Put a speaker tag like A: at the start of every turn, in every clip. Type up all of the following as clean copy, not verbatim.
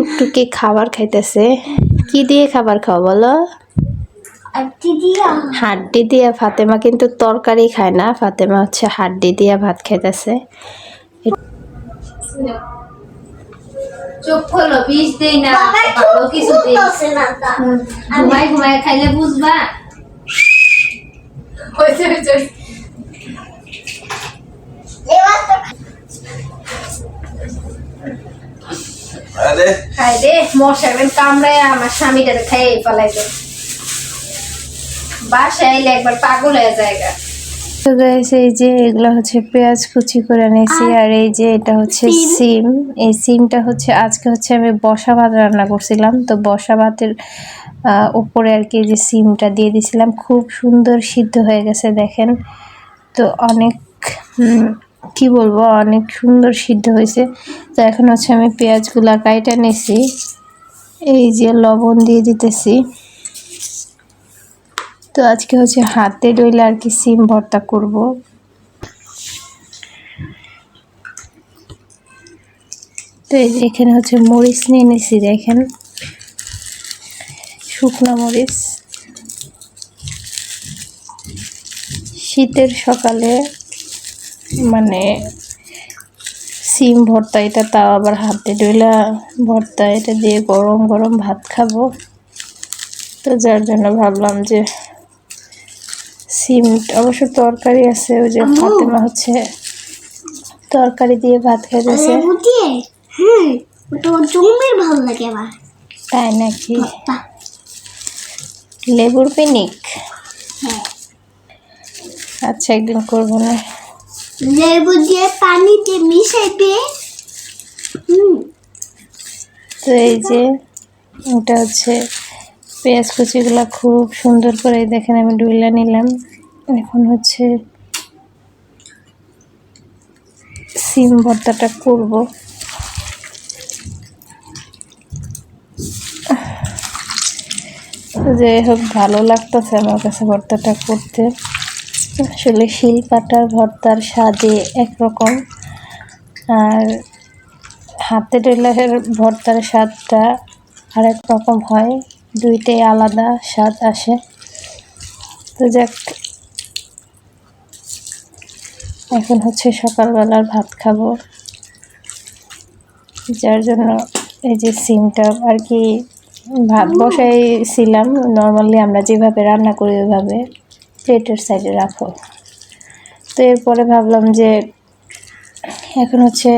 A: টুকটুকি খাবার খাইতেছে। কি দিয়ে খাবার খাও বলো? হাড্ডি দিয়া। ফাতেমা কিন্তু তরকারি খায় না, ফাতেমা হচ্ছে হাড্ডি দিয়া ভাত খাইতেছে।
B: চোখ খোলো, বিষ দেই না, ভালো কিছু দেই না। ঘুমাই ঘুমাই খাইলে বুঝবা। হইছে হইছে। খাই দে, মশা কামড়ায় আমার স্বামীটারে খাইয়ে ফেলাইতো। বাসায় এলে একবার পাগল হয়ে জায়গা।
A: তো গাইস, এই যে এগুলো হচ্ছে পেঁয়াজ কুচি করে নিয়েছি, আর এই যে এটা হচ্ছে সিম। এই সিমটা হচ্ছে আজকে হচ্ছে আমি বসা ভাত রান্না করছিলাম, তো বসা ভাতের উপরে আর কি যে সিমটা দিয়ে দিছিলাম, খুব সুন্দর সিদ্ধ হয়ে গেছে দেখেন। তো অনেক কি বলবো, অনেক সুন্দর সিদ্ধ হয়েছে। তো এখন হচ্ছে আমি পেঁয়াজগুলা কাইটা নিয়েছি, এই যে লবণ দিয়ে দিতেছি। তো আজকে হচ্ছে হাতে ডইলে আর কি সিম ভর্তা করব। তো এই যে এখানে হচ্ছে মরিচ নিয়ে নিয়েছি দেখেন, শুকনো মরিচ। শীতের সকালে মানে সিম ভর্তা, এটা তাও আবার হাতে ডইলা ভর্তা, এটা দিয়ে গরম গরম ভাত খাবো। তো যার জন্য ভাবলাম যে সিম, অবশ্য তরকারি আছে, ওই যে ফাতেমা হচ্ছে তরকারি দিয়ে ভাত খাইতেছে।
C: ভালো লাগে আমার।
A: তাই নাকি? লেবুর পিনিক? আচ্ছা, একদিন করবো না।
C: লেবু দিয়ে পানিতে মিশাইবে।
A: তো এই যে এটা হচ্ছে পেঁয়াজ কুচিগুলো খুব সুন্দর করে দেখেন আমি ডুইলা নিলাম। এখন হচ্ছে সিম ভর্তাটা করব। যাই হোক, ভালো লাগতেছে আমার কাছে ভর্তাটা করতে। আসলে শিলপাটার ভর্তার স্বাদে একরকম, আর হাতে ডেলার ভর্তার স্বাদটা আরেক রকম হয়, দুইটাই আলাদা স্বাদ আসে। তো যাক, এখন হচ্ছে সকালবেলার ভাত খাবো, যার জন্য এই যে সিমটা আর কি ভাত বসাইছিলাম। নর্মালি আমরা যেভাবে রান্না করি ওইভাবে প্লেটের সাইডে রাখো। তো এরপরে ভাবলাম যে এখন হচ্ছে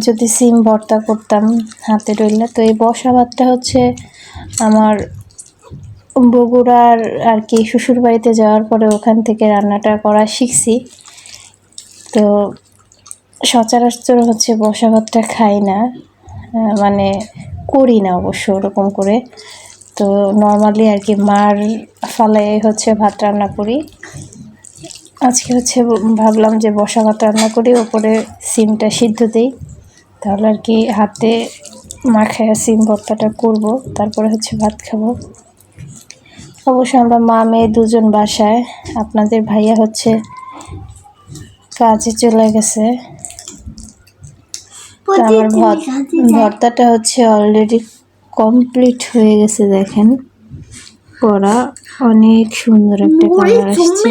A: যদি সিম ভর্তা করতাম হাতে ডইলে। তো এই বসা ভাতটা হচ্ছে আমার বগুড়ার আর কি শ্বশুর বাড়িতে যাওয়ার পরে ওখান থেকে রান্নাটা করা শিখছি। তো সচরাচর হচ্ছে বসা ভাতটা খাই না, মানে করি না অবশ্য ওরকম করে। তো নর্মালি আর কি মার ফালায় হচ্ছে ভাত রান্না করি। আজকে হচ্ছে ভাবলাম যে বসা ভাত রান্না করি, ওপরে সিমটা সিদ্ধ দিই, তাহলে আর কি হাতে মাখায় সিম ভর্তাটা করব, তারপরে হচ্ছে ভাত খাবো। অবশ্য আমরা মা মেয়ে দুজন বাসায়, আপনাদের ভাইয়া হচ্ছে কাজে চলে গেছে। আমার ভর্তাটা হচ্ছে অলরেডি কমপ্লিট হয়ে গেছে দেখেন, করা অনেক সুন্দর একটা কালার আসছে।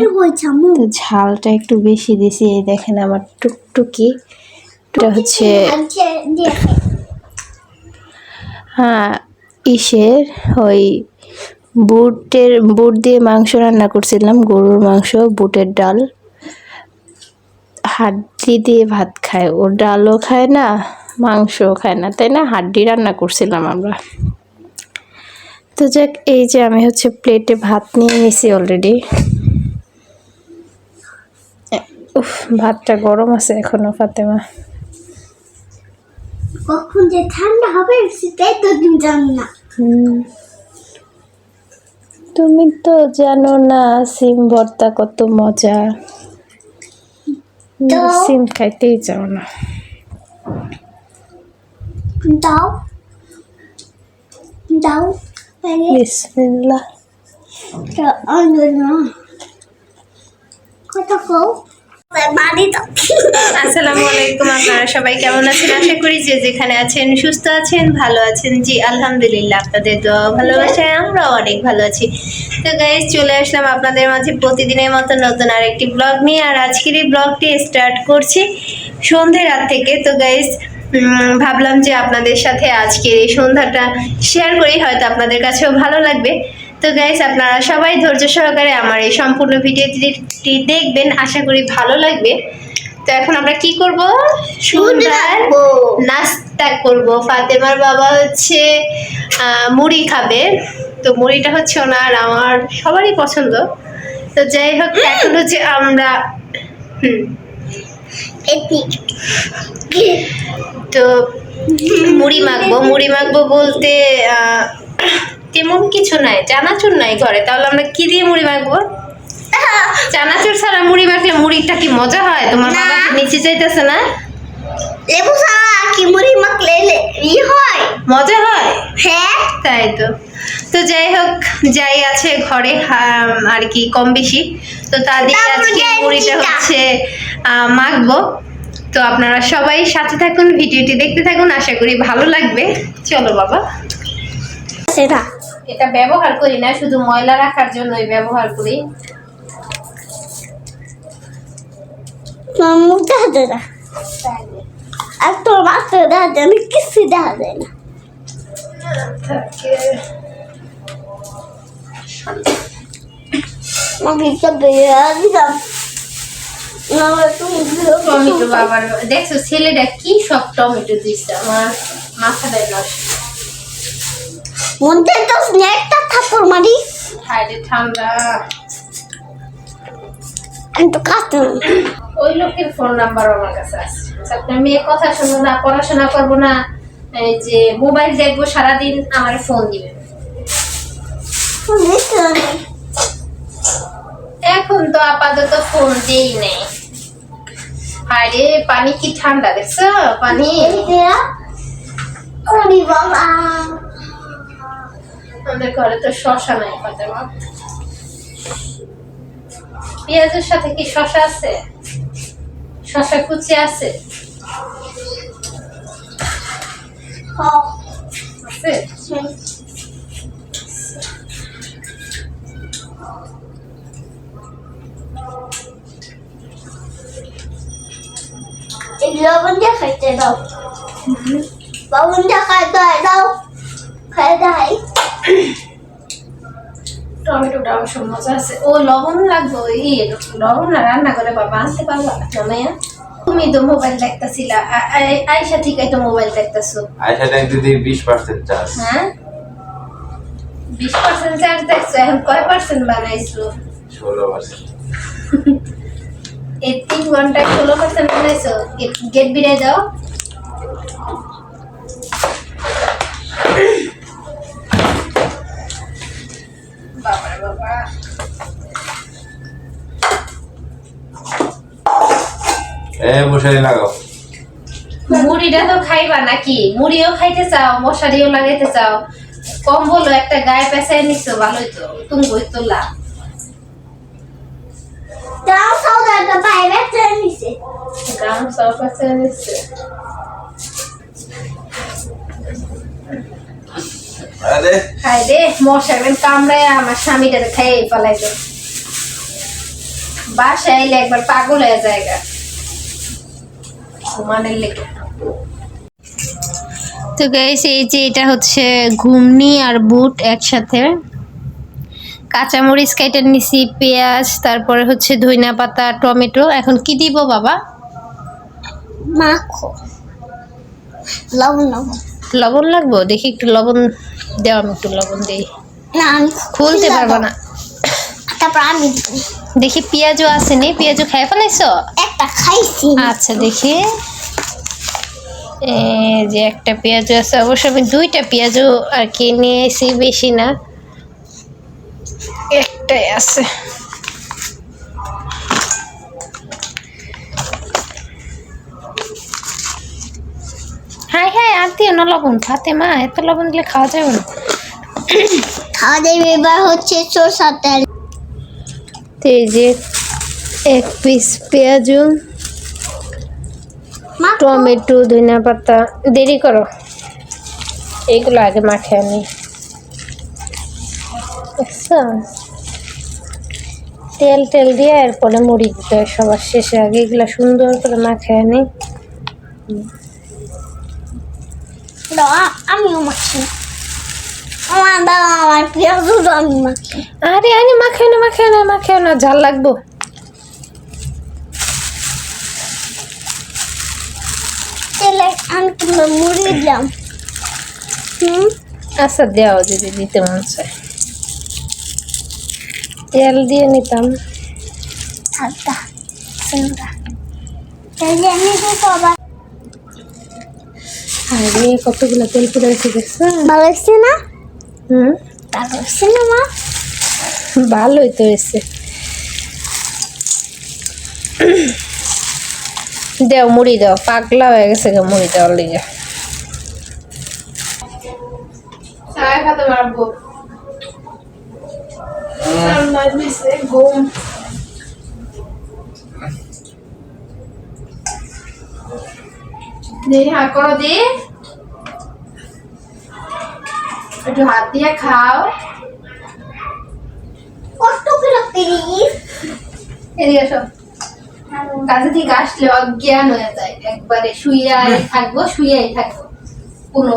A: তো ঝালটা একটু বেশি দিছি, এই দেখেন আমার টুকটুকি। এটা হচ্ছে ইসের ওই বুট দিয়ে মাংস রান্না করছিলাম, গরুর মাংস, বুটের ডাল। হাড্ডি দিয়ে ভাত খায়, ও ডালও খায় না মাংসও খায় না, তাই না? হাড্ডি রান্না করছিলাম আমরা। তো যাক, এই যে আমি হচ্ছে প্লেটে ভাত নিয়ে নিয়েছি অলরেডি। উফ, ভাতটা গরম আছে এখনো ফাতেমা।
C: কখন যে ঠান্ডা হবে সেটাই তো তুমি জানো না।
A: তুমি তো জানো না সিম ভর্তা কত মজা, সিম খাইতেই চাও না।
C: দাও দাও
A: বিসমিল্লাহ।
C: কথা কও। বাড়ি তো
A: আসসালামু আলাইকুম, আপনারা সবাই কেমন আছেন? আশা করি যে যেখানে আছেন সুস্থ আছেন, ভালো আছেন। জি আলহামদুলিল্লাহ, আপনাদের দোয়া ভালোবাসায় আমরাও অনেক ভালো আছি। তো গাইস, চলে আসলাম আপনাদের মাঝে প্রতিদিনের মতো নতুন আরেকটি ব্লগ নিয়ে। আর আজকের এই ব্লগটি স্টার্ট করছি সন্ধ্যে রাত থেকে। তো গাইস, ভাবলাম যে আপনাদের সাথে আজকের এই সন্ধ্যাটা শেয়ার করি, হয়তো আপনাদের কাছেও ভালো লাগবে। তো গাইস, আপনারা সবাই ধৈর্য সহকারে আমার এই সম্পূর্ণ ভিডিওটি দেখবেন, আশা করি ভালো লাগবে। তো এখন আমরা কি করব? সন্ধ্যার নাস্তা করব। ফাতেমার বাবা হচ্ছে মুড়ি খাবে, তো মুড়িটা হচ্ছে ওনার আমার সবারই পছন্দ। তো যাই হোক, এখন হচ্ছে আমরা তো মুড়ি মাখবো বলতে তেমন কিছু নাই, চানাচুর নাই ঘরে, তাহলে আমরা কি দিয়ে মুড়ি মাখবো? চানাচুর ছাড়া মুড়ি মাখলে মুড়িটা কি মজা হয়? তোমার বাবা কি নিচে চাইতেছে না?
C: লেবু ছাড়া কি মুড়ি মাখলে হয়?
A: মজা হয়,
C: হ্যাঁ
A: তাই তো। তো যাই হোক, যাই আছে ঘরে আর কি কম বেশি, তো তা দিয়ে আজকে মুড়িটা হচ্ছে মাখবো। তো আপনারা সবাই সাথে থাকুন, ভিডিওটি দেখতে থাকুন, আশা করি ভালো লাগবে। চলো বাবা।
C: সেটা
A: এটা ব্যবহার করি না, শুধু ময়লা রাখার জন্যই ব্যবহার করি।
C: মুখ দেখা যায় না, আর তোর মাত্র দেখা যায় না, কিছু দেখা যায় না।
A: টমেটো বাবার দেখছো, ছেলেটা কি সব টমেটো দিচ্ছে, আমার মাথাটাই নষ্ট।
C: মনতে তো স্নেকটা থাপুর মারি
A: হাইরে ঠান্ডা।
C: আমি তো কাটতে
A: ওই লোকের ফোন নাম্বার আমার কাছে আছে। আপনার মেয়ে কথা শুনবো না, পড়াশোনা করবো না, এই যে মোবাইল দেখবো সারাদিন, আমার ফোন দিবে। এখন তো আপাতত ফোন দেই নেই। আরে পানি কি ঠান্ডা, দেখছো পানি?
C: বাবা
A: আমাদের ঘরে তো শশা নাই। ফাতেমা, পেঁয়াজের সাথে কি শশা আছে? শশা কুচি আছে? আছে?
C: এই লবণ দিয়ে খাইতে দাও, লবণ দিয়ে খাইতে দাও, খাই দাই।
A: টমেটোটা অবশ্য মজা আছে। ও লবণ লাগবে, লবণ না রান্না করে বাবা আনতে পারবা জামাইয়া? তুমি তো মোবাইল দেখতেছিলা, আয়শা ঠিকই তো মোবাইল দেখতেছো।
D: আয়শা দেখতে 20% চার্জ।
A: হ্যাঁ, 20% চার্জ দেখছো, এখন কয় পার্সেন্ট বানাইছো?
D: 16%।
A: এই 3 ঘন্টায় 16% বানাইছো। গেট বিড়াই দাও। বাবা বাবা,
D: মশারি লাগাও।
A: মুড়িটা তো খাইবা নাকি? মুড়িও খাইতে চাও, মশারিও লাগাইতে চাও, কম্বলও একটা গায়ে পেঁচাই নিছো, ভালোই তো, তুমি তো লাভ।
C: দাও সৌদাটা বাইরে চলে নিছে,
A: গ্রাম সব পেঁচাই নিচ্ছে।
D: আরে
A: খাই দে, মশার কামড়ায় আমার স্বামীটা খাই ফেলাইতো। বাসায় আইলে একবার পাগল হয়ে জায়গা ঘুমানোর লেগে। তো গাইস, এই যে এটা হচ্ছে ঘুমনি আর বুট একসাথে, কাঁচামরিচ কেটে নিছি, পেঁয়াজ, তারপরে হচ্ছে ধনিয়া পাতা, টমেটো। এখন কি দিব বাবা?
C: মাখো লবণ লবণ
A: লবণ লাগবো? দেখি একটু লবণ দেও, আমি একটু লবণ দিই।
C: না আমি
A: খুলতে পারবো না।
C: তারপর আমি
A: দেখি পেঁয়াজও আছে নি, পেঁয়াজও খাই ফেলাইছো?
C: একটা খাইছি।
A: আচ্ছা দেখি, এই যে একটা পেঁয়াজ আছে, অবশ্য আমি 2টা পেঁয়াজও আর কি নিয়েছি, বেশি না, একটাই আছে। হ্যাঁ হ্যাঁ, আর দিও না লবণ। ফাতেমা, এত লবণ দিলে খাওয়া যাবে না।
C: খাওয়া যাবে। এবার হচ্ছে সরষার তেল।
A: তো এই যে এক পিস পেঁয়াজু,
C: মা
A: টমেটো, ধনিয়া পাতা। দেরি করো, এইগুলো আগে মাখে আনি। দেখছো? তেল টেল দিয়ে এরপরে মুড়ি দিতে হয় সবার শেষে, আগে এগুলো সুন্দর করে মাখে আনি।
C: দাও, আমিও মাখি। আমার দাও, আমার পেঁয়াজ আমি মাখি।
A: আরে আরে মাখে না, ঝাল লাগবো।
C: তেলে আমি তোমার মুড়ি দিলাম।
A: আচ্ছা দেও যদি দিতে মন চায়। তেল দিয়ে নিতাম।
C: হালকা সিমটা তেলে আমি তো আবার
A: আরে কতগুলো তেল পুড়ে গেছে দেখছো?
C: ভালো লাগছে না?
A: হুম,
C: ভালো লাগছে না মা?
A: ভালোই তো হয়েছে। দেও মুড়ি দাও, পাগলা হয়ে গেছে গো মুড়ি দেওয়ার লিগে।
B: করো দে একটু হাত দিয়ে খাও।
C: কষ্ট করে প্লিজ।
B: এদিকে এসো। কাছে থেকে আসলে অজ্ঞান হয়ে যায়, একবারে শুইয়াই থাকবো কোনো